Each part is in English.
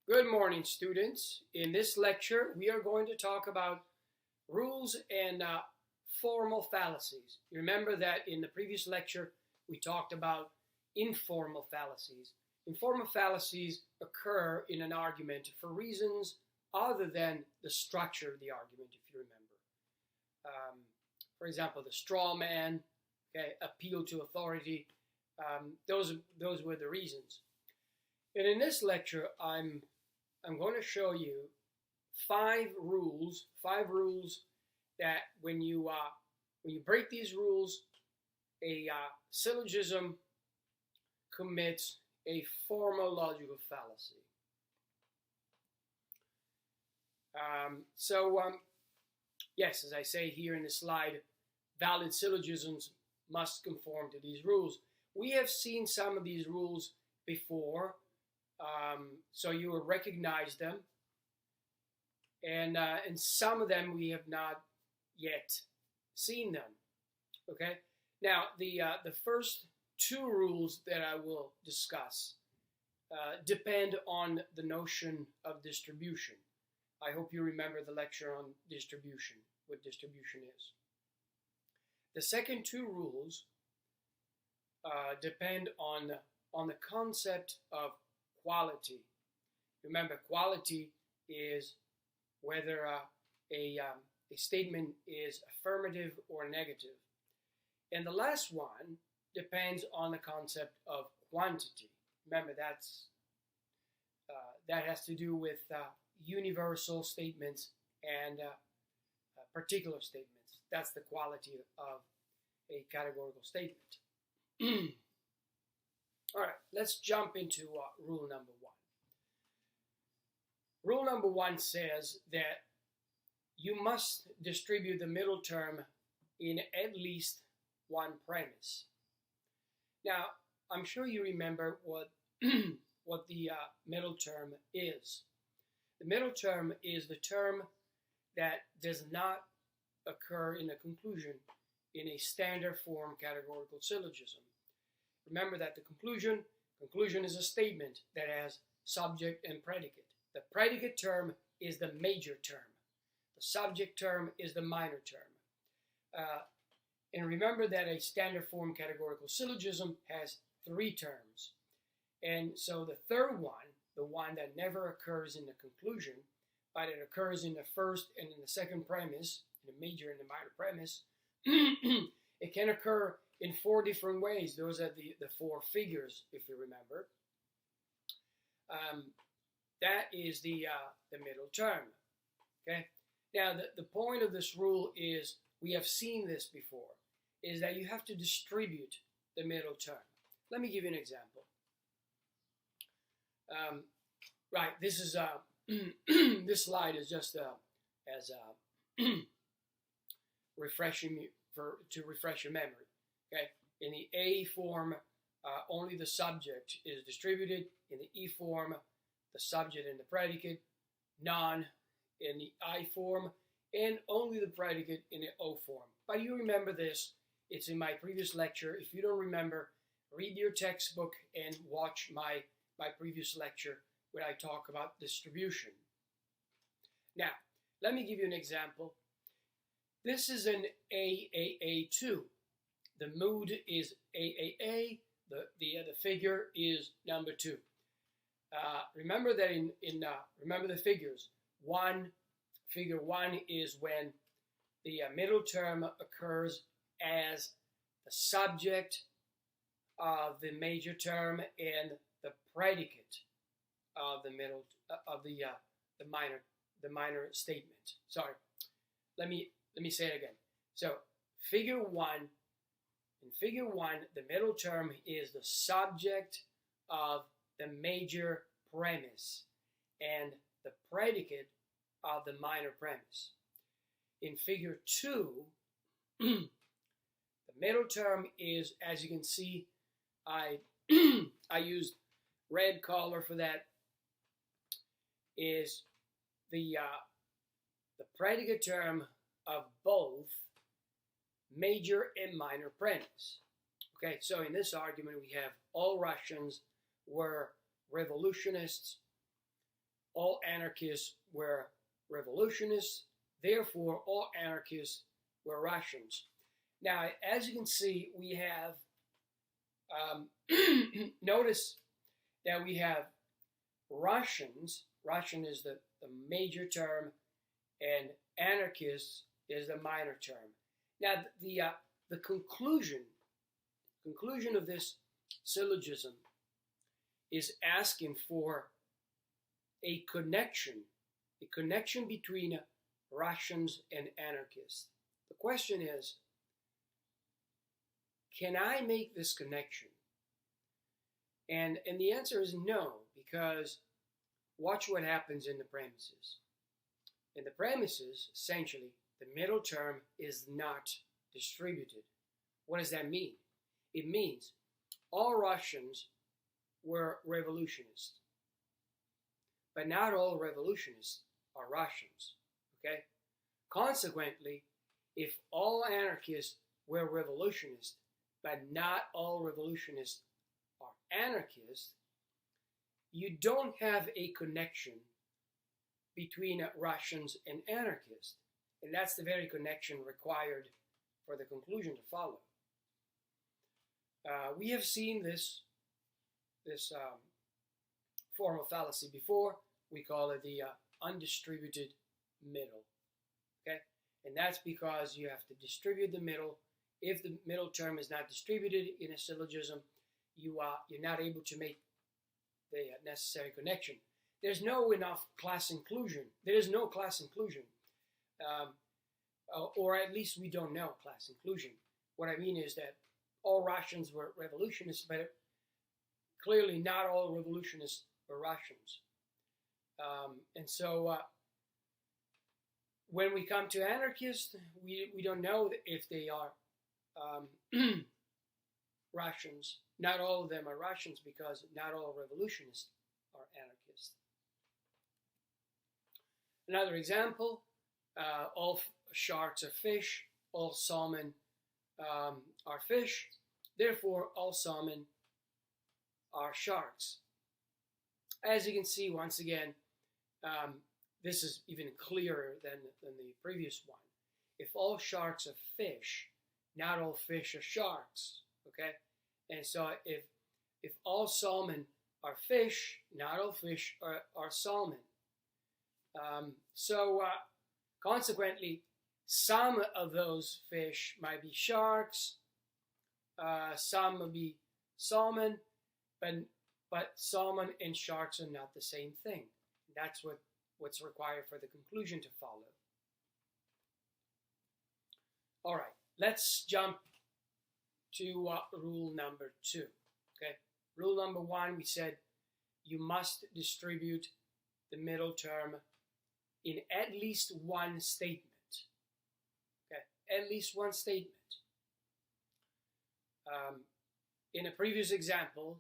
Good morning, students. In this lecture, we are going to talk about rules and formal fallacies. You remember that in the previous lecture, we talked about informal fallacies. Informal fallacies occur in an argument for reasons other than the structure of the argument, if you remember. For example, the straw man, appeal to authority, those were the reasons. And in this lecture, I'm going to show you five rules that when you break these rules, a syllogism commits a formal logical fallacy. Yes, as I say here in the slide, valid syllogisms must conform to these rules. We have seen some of these rules before, so you will recognize them, and some of them we have not yet seen them. Okay. Now the first two rules that I will discuss depend on the notion of distribution. I hope you remember the lecture on distribution, what distribution is. The second two rules depend on the concept of quality. Remember, quality is whether a statement is affirmative or negative. And the last one depends on the concept of quantity. Remember, that has to do with universal statements and particular statements. That's the quality of a categorical statement. All right, let's jump into rule number one. Rule number one says that you must distribute the middle term in at least one premise. Now, I'm sure you remember what the middle term is. The middle term is the term that does not occur in a conclusion in a standard form categorical syllogism. Remember that the conclusion is a statement that has subject and predicate. The predicate term is the major term. The subject term is the minor term. And remember that a standard form categorical syllogism has three terms. And so the third one, the one that never occurs in the conclusion, but it occurs in the first and in the second premise, in the major and the minor premise, it can occur in four different ways. Those are the four figures, if you remember. That is the middle term. Okay. Now, the point of this rule is, we have seen this before, is that you have to distribute the middle term. Let me give you an example. Right, this is this slide is just as refreshing to refresh your memory. Okay, in the A form, only the subject is distributed. In the E form, the subject and the predicate. None in the I form, and only the predicate in the O form. But you remember this. It's in my previous lecture. If you don't remember, read your textbook and watch my previous lecture where I talk about distribution. Now, let me give you an example. This is an AAA2. The mood is AAA. The figure is number 2. Remember that remember the figures. Figure 1 is when the middle term occurs as the subject of the major term and the predicate of the middle of the minor statement. Sorry, let me say it again. So figure 1. In figure 1, the middle term is the subject of the major premise and the predicate of the minor premise. In figure 2, the middle term is, as you can see, I used red color for that, is the predicate term of both major and minor premise. Okay, so in this argument we have all Russians were revolutionists, all anarchists were revolutionists, therefore all anarchists were Russians. Now, as you can see, we have, notice that we have Russians. Russian is the major term, and anarchists is the minor term. Now, the conclusion of this syllogism is asking for a connection between Russians and anarchists. The question is, can I make this connection? And the answer is no, because watch what happens in the premises. In the premises, essentially, the middle term is not distributed. What does that mean? It means all Russians were revolutionists, but not all revolutionists are Russians, okay? Consequently, if all anarchists were revolutionists, but not all revolutionists are anarchists, you don't have a connection between Russians and anarchists. And that's the very connection required for the conclusion to follow. We have seen this form of fallacy before. We call it the undistributed middle. Okay? And that's because you have to distribute the middle. If the middle term is not distributed in a syllogism, you're not able to make the necessary connection. There's no enough class inclusion. There is no class inclusion. Or at least we don't know class inclusion. What I mean is that all Russians were revolutionists, but clearly not all revolutionists were Russians. And so when we come to anarchists, we don't know if they are Russians. Not all of them are Russians because not all revolutionists are anarchists. Another example, all sharks are fish, all salmon are fish, therefore all salmon are sharks. As you can see, once again, this is even clearer than the previous one. If all sharks are fish, not all fish are sharks, okay? And so if all salmon are fish, not all fish are salmon. Consequently, some of those fish might be sharks, some will be salmon, but salmon and sharks are not the same thing. That's what's required for the conclusion to follow. All right, let's jump to rule number 2. Okay, rule number 1, we said you must distribute the middle term in at least one statement. Okay, at least one statement. In a previous examples,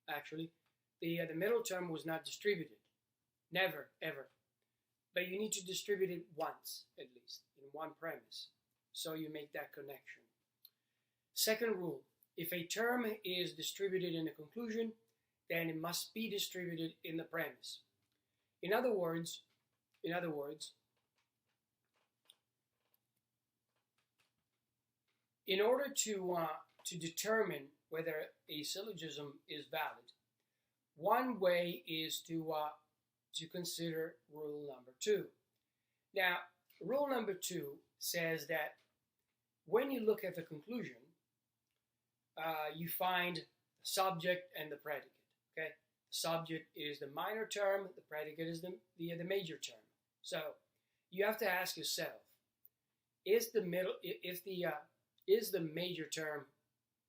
actually, the middle term was not distributed. Never, ever. But you need to distribute it once, at least, in one premise. So you make that connection. Second rule, if a term is distributed in a conclusion, then it must be distributed in the premise. In other words, in order to determine whether a syllogism is valid, one way is to consider rule number 2. Now, rule number 2 says that when you look at the conclusion, you find the subject and the predicate. Okay, the subject is the minor term, the predicate is the major term. So you have to ask yourself: is the major term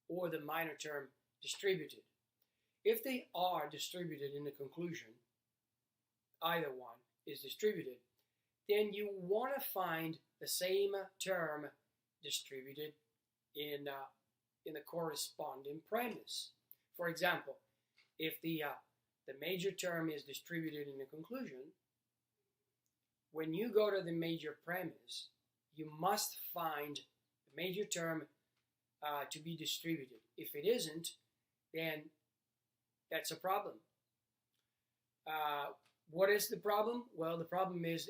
or the minor term distributed? If they are distributed in the conclusion, either one is distributed, then you want to find the same term distributed in the corresponding premise. For example, if the major term is distributed in the conclusion, when you go to the major premise, you must find the major term to be distributed. If it isn't, then that's a problem. What is the problem? Well, the problem is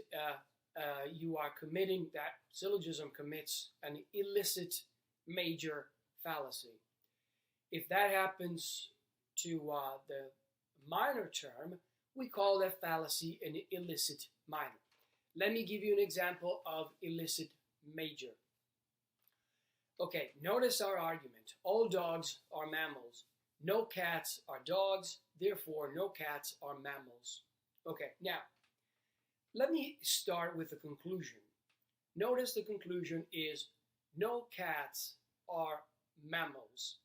you are committing, that syllogism commits an illicit major fallacy. If that happens to the minor term, we call that fallacy an illicit minor. Let me give you an example of illicit major. Okay, notice our argument. All dogs are mammals. No cats are dogs, therefore no cats are mammals. Okay, now, let me start with the conclusion. Notice the conclusion is no cats are mammals.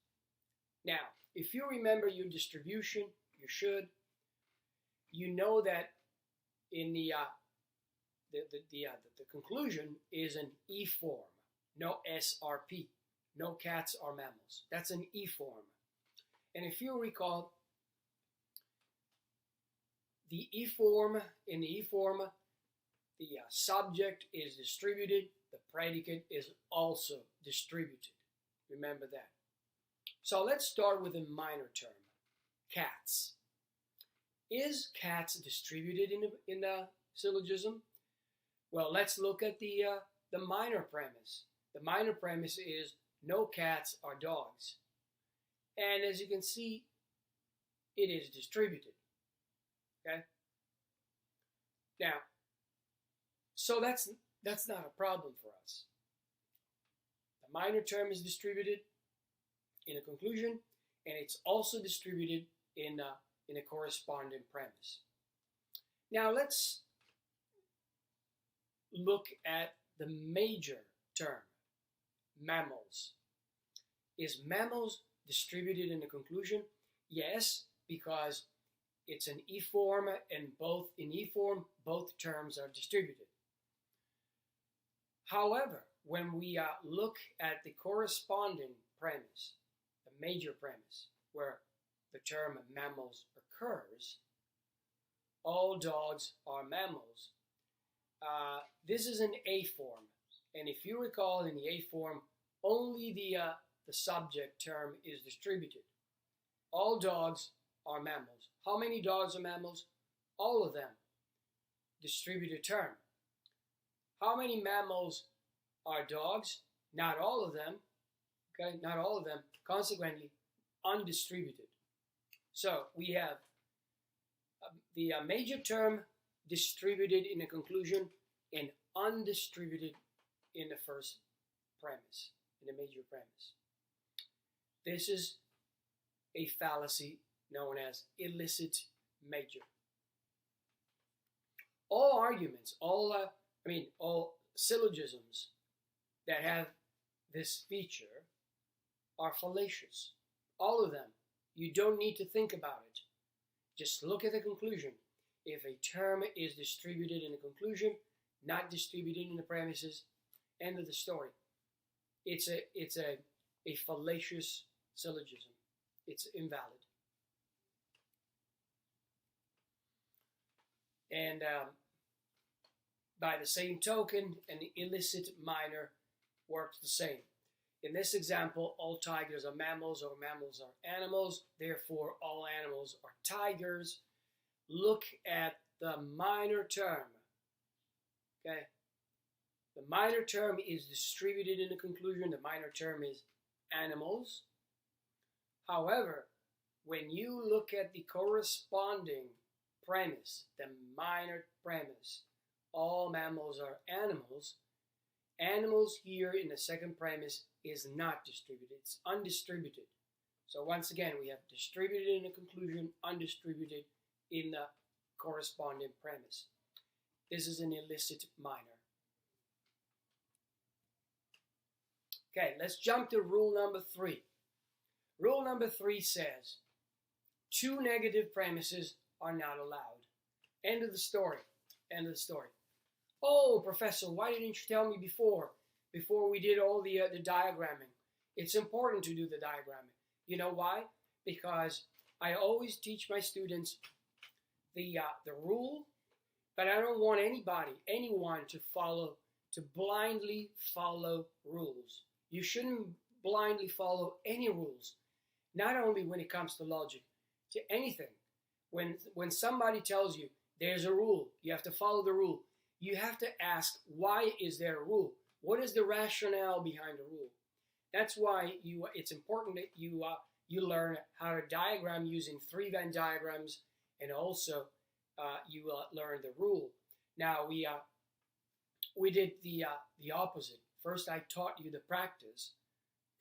Now, if you remember your distribution, you should. You know that in the conclusion is an E form, no SRP. No cats are mammals. That's an E form. And if you recall, in the E form, the subject is distributed, the predicate is also distributed. Remember that. So let's start with a minor term, cats. Is cats distributed in the syllogism? Well, let's look at the minor premise. The minor premise is no cats are dogs. And as you can see, it is distributed. Okay? Now, so that's not a problem for us. The minor term is distributed in a conclusion, and it's also distributed in a corresponding premise. Now let's look at the major term, mammals. Is mammals distributed in the conclusion? Yes, because it's an E form, and in E form, both terms are distributed. However, when we look at the corresponding premise, the major premise, where the term mammals occurs, all dogs are mammals. This is an A form, and if you recall, in the A form, only the subject term is distributed. All dogs are mammals. How many dogs are mammals? All of them. Distributed term. How many mammals are dogs? Not all of them. Okay, not all of them. Consequently, undistributed. So we have the major term distributed in the conclusion and undistributed in the first premise, in the major premise. This is a fallacy known as illicit major. All arguments, all syllogisms that have this feature are fallacious. All of them. You don't need to think about it. Just look at the conclusion. If a term is distributed in the conclusion, not distributed in the premises, end of the story. It's a fallacious syllogism. It's invalid. And by the same token, an illicit minor works the same. In this example, all tigers are mammals, or mammals are animals. Therefore, all animals are tigers. Look at the minor term. Okay? The minor term is distributed in the conclusion. The minor term is animals. However, when you look at the corresponding premise, the minor premise, all mammals are animals, animals here in the second premise is not distributed. It's undistributed. So once again, we have distributed in the conclusion, undistributed in the corresponding premise. This is an illicit minor. Okay, let's jump to rule number 3. Rule number 3 says, 2 negative premises are not allowed. End of the story. End of the story. Oh, Professor, why didn't you tell me before we did all the diagramming? It's important to do the diagramming. You know why? Because I always teach my students the rule, but I don't want anyone to blindly follow rules. You shouldn't blindly follow any rules, not only when it comes to logic, to anything. When somebody tells you there's a rule, you have to follow the rule, you have to ask, why is there a rule? What is the rationale behind the rule? That's why it's important that you learn how to diagram using 3 Venn diagrams, and also you learn the rule. Now we did the opposite. First, I taught you the practice,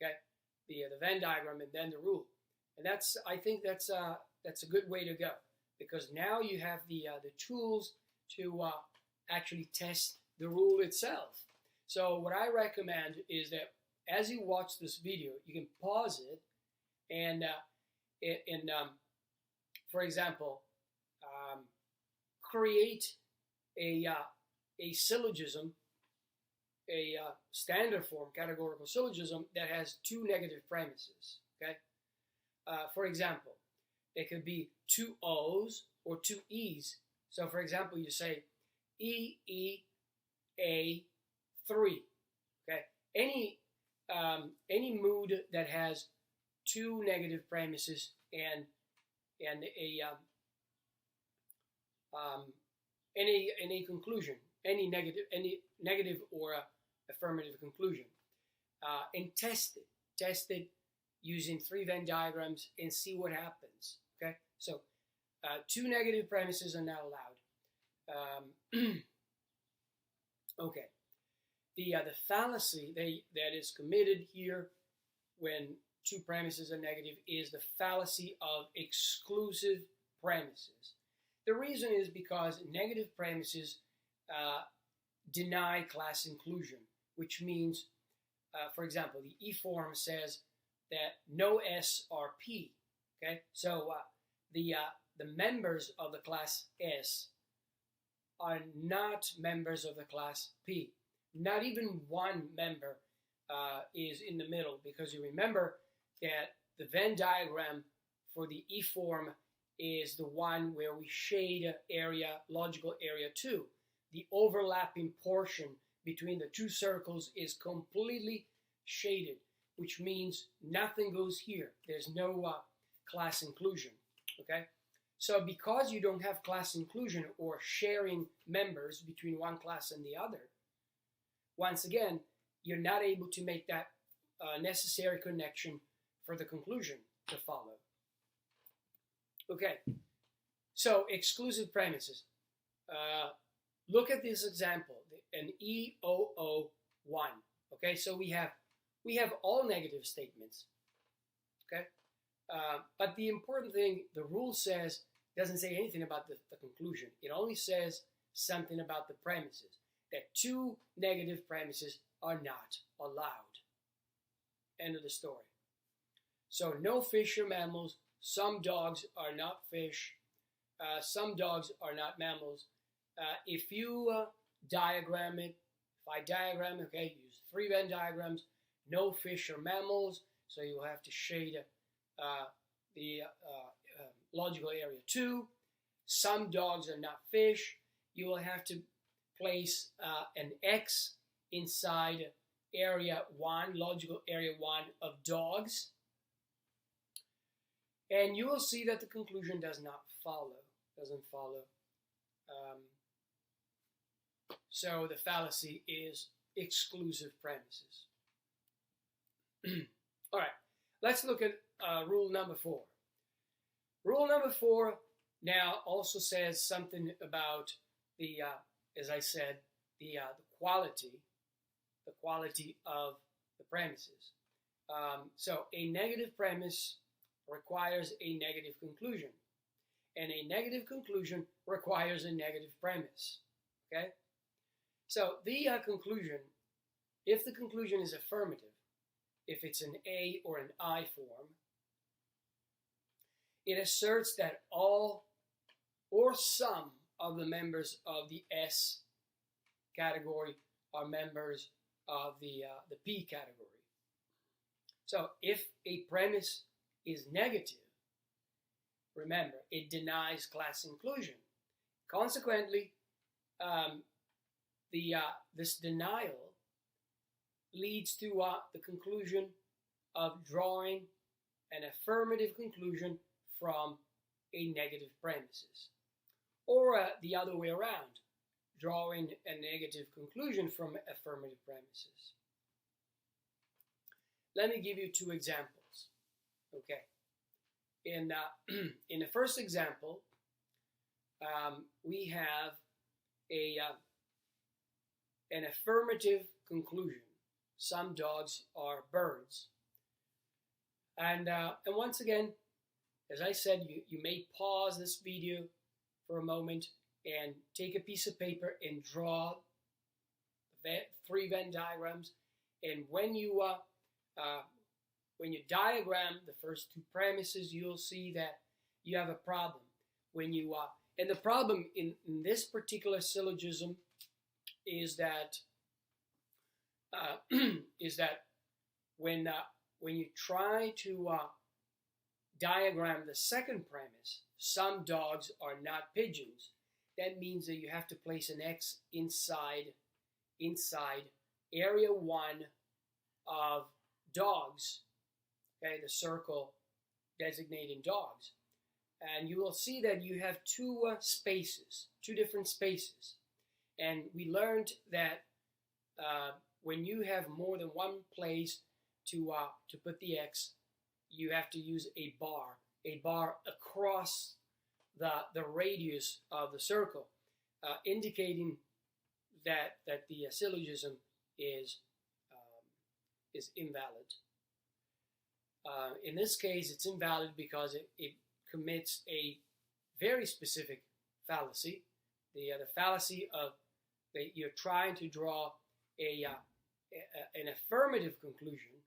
okay, the Venn diagram, and then the rule. And I think that's a good way to go, because now you have the tools to actually test the rule itself. So what I recommend is that as you watch this video, you can pause it and for example, create a syllogism, a standard form categorical syllogism that has 2 negative premises. Okay. For example, it could be 2 O's or 2 E's. So for example, you say E, E, A, 3. Okay. Any mood that has 2 negative premises and any conclusion, any negative or affirmative conclusion, and test it using 3 Venn diagrams and see what happens. Okay, so 2 negative premises are not allowed. Okay, the fallacy that is committed here when 2 premises are negative is the fallacy of exclusive premises. The reason is because negative premises deny class inclusion, which means, for example, the E form says that no S are P. Okay, so the members of the class S are not members of the class P. Not even one member is in the middle, because you remember that the Venn diagram for the E form is the one where we shade area, logical area 2. The overlapping portion between the 2 circles is completely shaded, which means nothing goes here. There's no class inclusion. Okay? So because you don't have class inclusion or sharing members between one class and the other, once again, you're not able to make that necessary connection for the conclusion to follow. Okay, so exclusive premises. Look at this example, an EOO1. Okay, so we have all negative statements. Okay, but the important thing, the rule says, doesn't say anything about the conclusion. It only says something about the premises, that 2 negative premises are not allowed. End of the story. So no fish or mammals. Some dogs are not fish. Some dogs are not mammals. If you diagram it, if I diagram, okay, use 3 Venn diagrams, no fish or mammals, so you will have to shade the logical area 2. Some dogs are not fish. You will have to place an X inside area 1, logical area 1 of dogs. And you will see that the conclusion doesn't follow. So the fallacy is exclusive premises. All right, let's look at rule number 4. Rule number 4 now also says something about the, as I said, the quality of the premises. So a negative premise requires a negative conclusion, and a negative conclusion requires a negative premise. Okay? So the conclusion, if the conclusion is affirmative, if it's an A or an I form, it asserts that all or some of the members of the S category are members of the P category. So if a premise is negative, remember, it denies class inclusion. Consequently, this denial leads to the conclusion of drawing an affirmative conclusion from a negative premises. Or the other way around, drawing a negative conclusion from affirmative premises. Let me give you two examples. Okay. In the first example, we have an affirmative conclusion. Some dogs are birds. And once again, as I said, you may pause this video for a moment and take a piece of paper and draw three Venn diagrams. And when you diagram the first two premises, you'll see that you have a problem. And the problem in this particular syllogism is that when you try to diagram the second premise, some dogs are not pigeons, that means that you have to place an X inside area 1 of dogs, okay, the circle designating dogs. And you will see that you have two different spaces. And we learned that when you have more than one place to put the X, you have to use a bar across the radius of the circle, indicating that the syllogism is invalid. In this case, it's invalid because it commits a very specific fallacy, the fallacy of that you're trying to draw an affirmative conclusion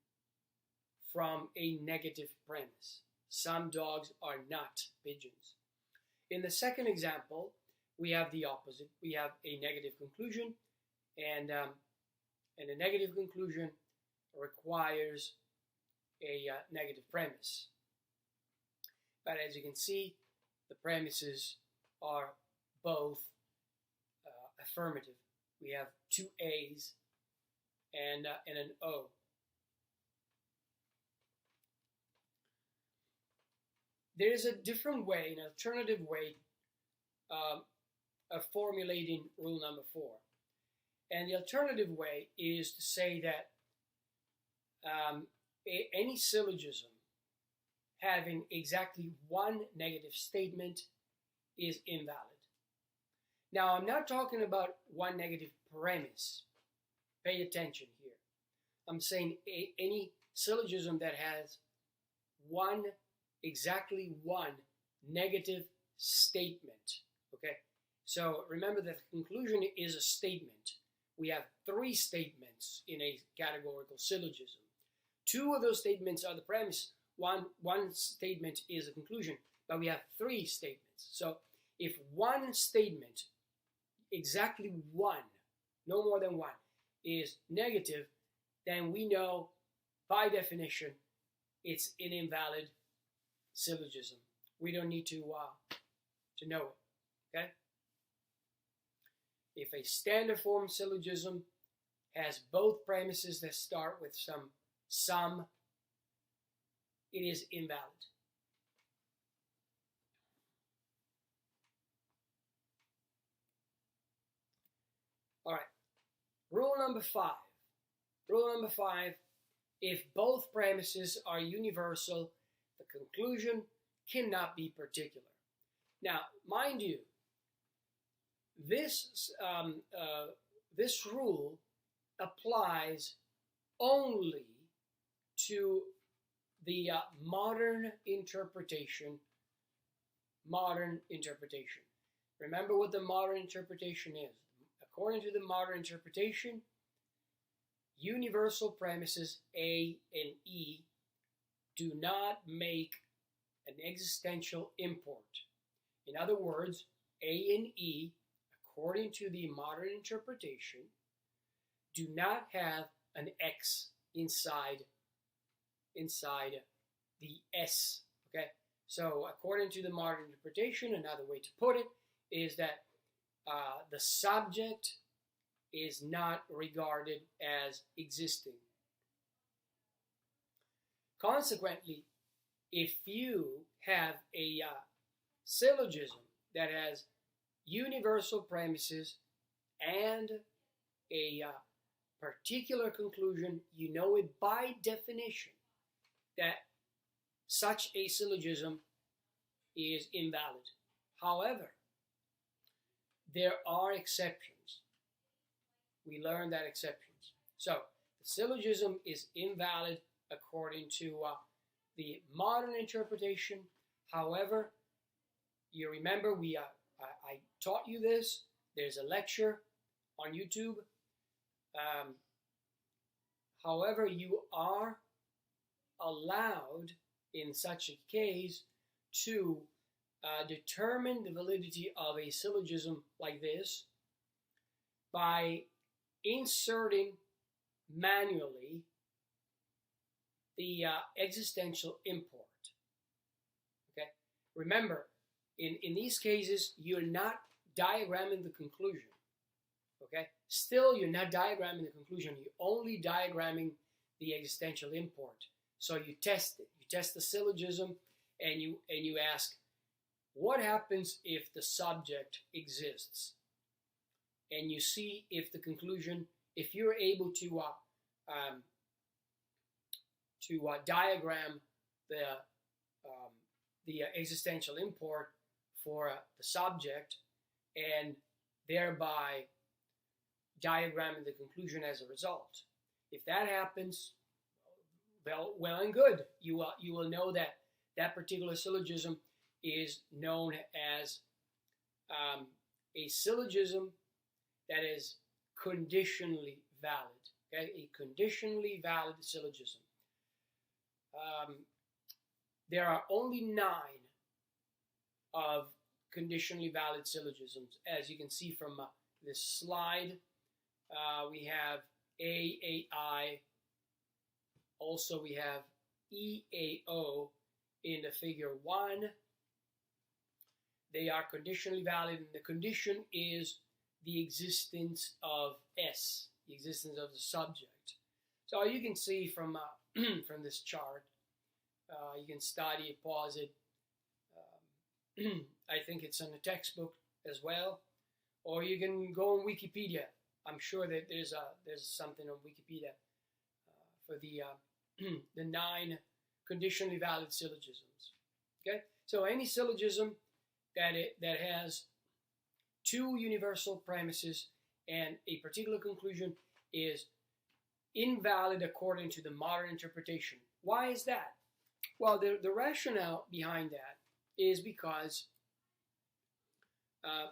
from a negative premise. Some dogs are not pigeons. In the second example, we have the opposite. We have a negative conclusion, and a negative conclusion requires a negative premise. But as you can see, the premises are both affirmative. We have two A's and an O. There is a different way, an alternative way of formulating rule number 4. And the alternative way is to say that any syllogism having exactly one negative statement is invalid. Now, I'm not talking about one negative premise. Pay attention here. I'm saying any syllogism that has exactly one negative statement. Okay? So remember that the conclusion is a statement. We have 3 statements in a categorical syllogism. 2 of those statements are the premise. One statement is a conclusion, but we have 3 statements. So if one statement, exactly one, no more than one, is negative, then we know by definition it's an invalid syllogism. We don't need to know it. Okay? If a standard form syllogism has both premises that start with some, it is invalid. All right. Rule number 5. Rule number 5, if both premises are universal, the conclusion cannot be particular. Now, mind you, this rule applies only to the modern interpretation. Remember what the modern interpretation is. According to the modern interpretation, universal premises A and E do not make an existential import. In other words, A and E, according to the modern interpretation, do not have an X inside the S. Okay? So according to the modern interpretation, another way to put it is that the subject is not regarded as existing. Consequently, if you have a syllogism that has universal premises and a particular conclusion, you know it by definition that such a syllogism is invalid. However, there are exceptions. We learned that exceptions. So, the syllogism is invalid according to the modern interpretation. However, you remember I taught you this. There's a lecture on YouTube. However, you are allowed in such a case to determine the validity of a syllogism like this by inserting manually the existential import. Okay? Remember, in these cases, you're not diagramming the conclusion. Okay? Still, you're not diagramming the conclusion. You're only diagramming the existential import. So you test it. You test the syllogism, and you ask, what happens if the subject exists? And you see if the conclusion, if you're able to diagram the existential import for the subject, and thereby diagramming the conclusion as a result. If that happens, well and good. You will know that that particular syllogism is known as a syllogism that is conditionally valid. Okay, a conditionally valid syllogism. There are only 9 of conditionally valid syllogisms, as you can see from this slide. We have AAI. Also, we have EAO in the figure 1. They are conditionally valid, and the condition is the existence of S, the existence of the subject. So you can see from from this chart, you can study it, pause it. I think it's in a textbook as well, or you can go on Wikipedia. I'm sure that there's something on Wikipedia for the 9 conditionally valid syllogisms. Okay, so any syllogism that has 2 universal premises and a particular conclusion is invalid according to the modern interpretation. Why is that? Well, the rationale behind that is because,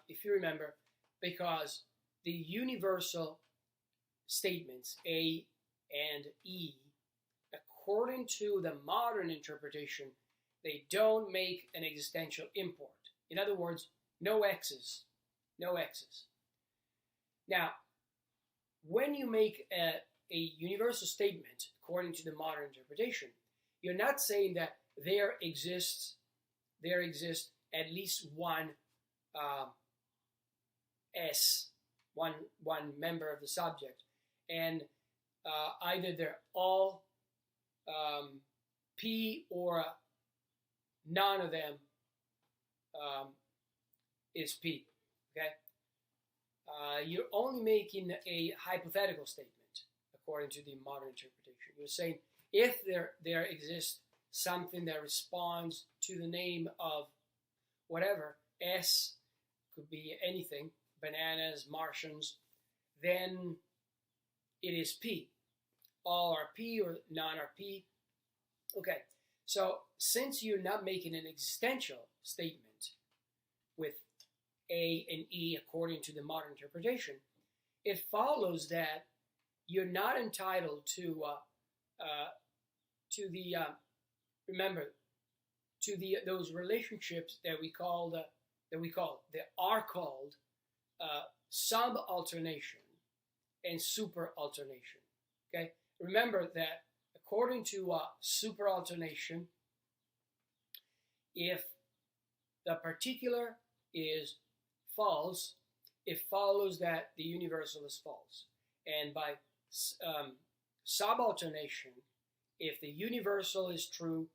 if you remember, because the universal statements A and E, according to the modern interpretation, they don't make an existential import. In other words, no X's. No X's. Now, when you make a universal statement according to the modern interpretation, you're not saying that there exists at least one S, one member of the subject, and either they're all P or none of them is P. Okay, you're only making a hypothetical statement according to the modern interpretation. You're saying if there exists something that responds to the name of whatever, S could be anything, bananas, Martians, then it is P. All are P or none are P. Okay, so since you're not making an existential statement with A and E according to the modern interpretation, it follows that you're not entitled to those relationships that are called subalternation and superalternation. Okay, remember that according to superalternation, if the particular is false, it follows that the universal is false. And by subalternation, if the universal is true,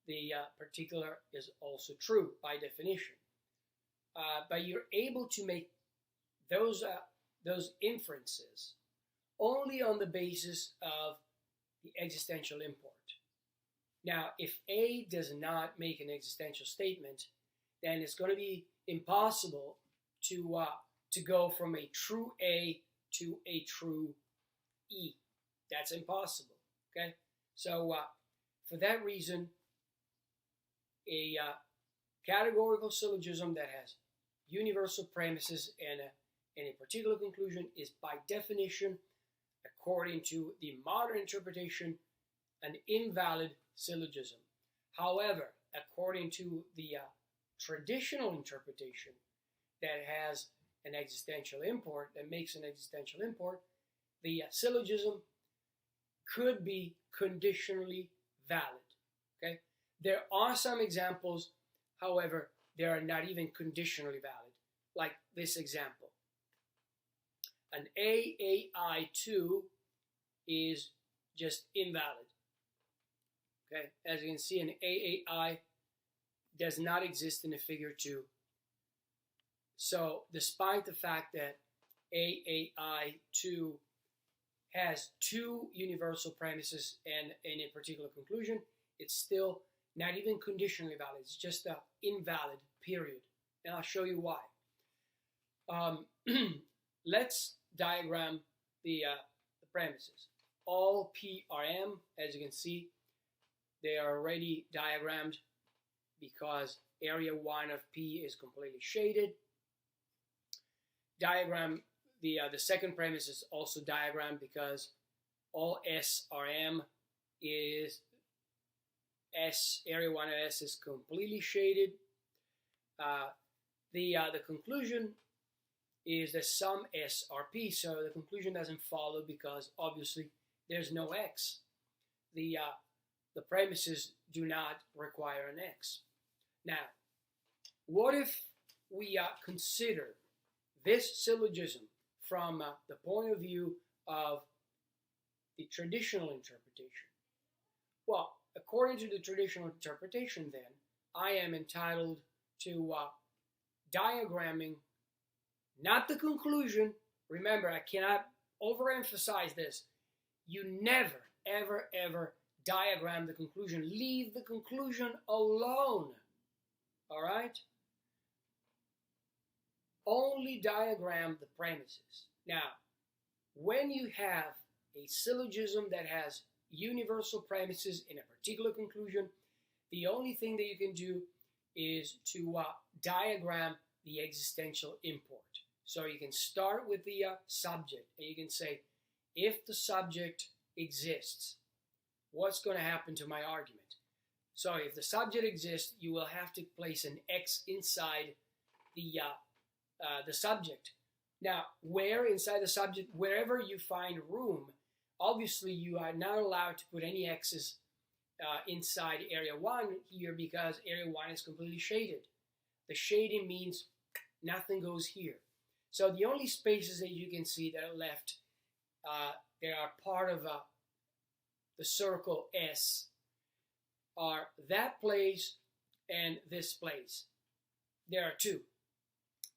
the particular is also true by definition. but you're able to make those inferences only on the basis of the existential import. Now, if A does not make an existential statement, then it's going to be impossible to go from a true A to a true E. That's impossible. Okay, so for that reason, a categorical syllogism that has universal premises and a particular conclusion is by definition, according to the modern interpretation, an invalid syllogism. However, according to the traditional interpretation that has an existential import, that makes an existential import, the syllogism could be conditionally valid. Okay, there are some examples, however, they are not even conditionally valid, like this example. An AAI2 is just invalid. Okay, as you can see, an AAI does not exist in a figure 2. So, despite the fact that AAI2 has 2 universal premises and a particular conclusion, it's still not even conditionally valid. It's just an invalid, period. And I'll show you why. Let's diagram the premises. All P are M, as you can see, they are already diagrammed because area 1 of P is completely shaded. Diagram, the second premise is also diagrammed because all S are M is S, area 1 of S is completely shaded. The conclusion is that some S are P, so the conclusion doesn't follow because obviously there's no X. The premises do not require an X. Now, what if we consider this syllogism from the point of view of the traditional interpretation? Well, according to the traditional interpretation, then, I am entitled to diagramming not the conclusion. Remember, I cannot overemphasize this. You never, ever, ever diagram the conclusion. Leave the conclusion alone. All right? Only diagram the premises. Now, when you have a syllogism that has universal premises in a particular conclusion, the only thing that you can do is to diagram the existential import. So you can start with the subject, and you can say, if the subject exists, what's going to happen to my argument? So if the subject exists, you will have to place an X inside the subject. Now, where inside the subject, wherever you find room, obviously you are not allowed to put any X's inside area 1 here because area 1 is completely shaded. The shading means nothing goes here. So the only spaces that you can see that are left, they are part of the circle S, are that place and this place. There are 2.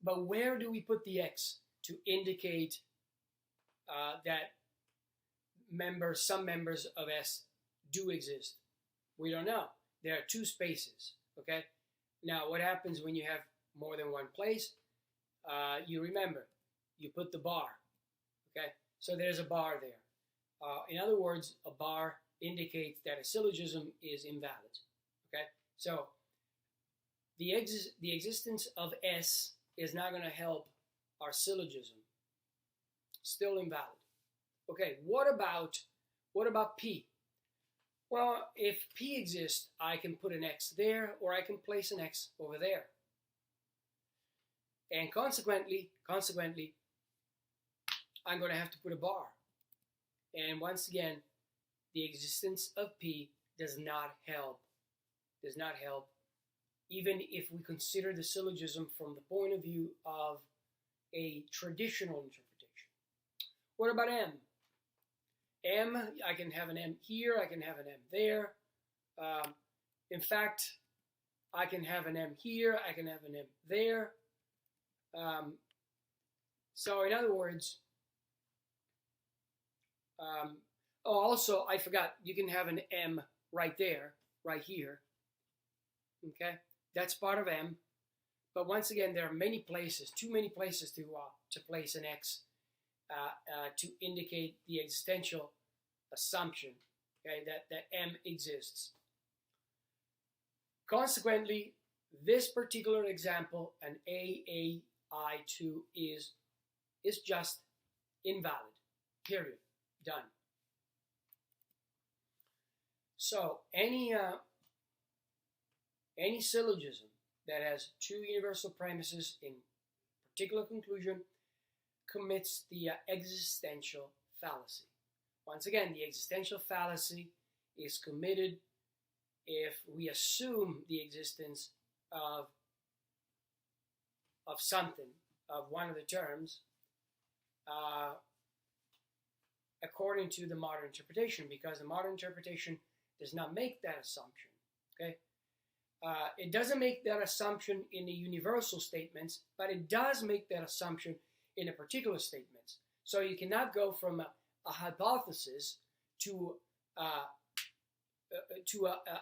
But where do we put the X to indicate that some members of S do exist? We don't know. There are 2 spaces, okay? Now, what happens when you have more than one place? You remember, you put the bar, okay? So there's a bar there. In other words, a bar indicates that a syllogism is invalid, okay? So the existence of S is not going to help our syllogism. Still invalid. Okay, what about P? Well, if P exists, I can put an X there, or I can place an X over there. And consequently, I'm going to have to put a bar. And once again, the existence of P does not help. Does not help, even if we consider the syllogism from the point of view of a traditional interpretation. What about M? M, I can have an M here, I can have an M there. In fact, I can have an M here, I can have an M there. So in other words, oh, also, I forgot, you can have an M right there, right here. Okay, that's part of M. But once again, there are many places, too many places to place an X to indicate the existential assumption, okay, that M exists. Consequently, this particular example, an AAI2, is just invalid. Period. Done. So any syllogism that has two universal premises in particular conclusion commits the existential fallacy. Once again, the existential fallacy is committed if we assume the existence of something, of one of the terms, according to the modern interpretation, because the modern interpretation does not make that assumption. Okay, it doesn't make that assumption in the universal statements, but it does make that assumption in the particular statements. So you cannot go from a hypothesis to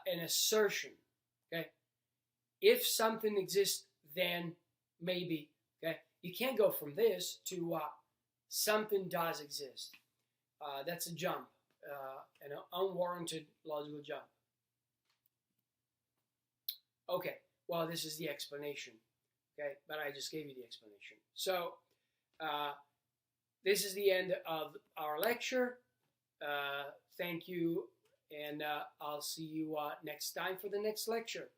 an assertion. Okay, if something exists, then maybe. Okay, you can't go from this to something does exist. That's a jump, an unwarranted logical jump. Okay, well, this is the explanation. Okay, but I just gave you the explanation. So this is the end of our lecture. Thank you, and I'll see you next time for the next lecture.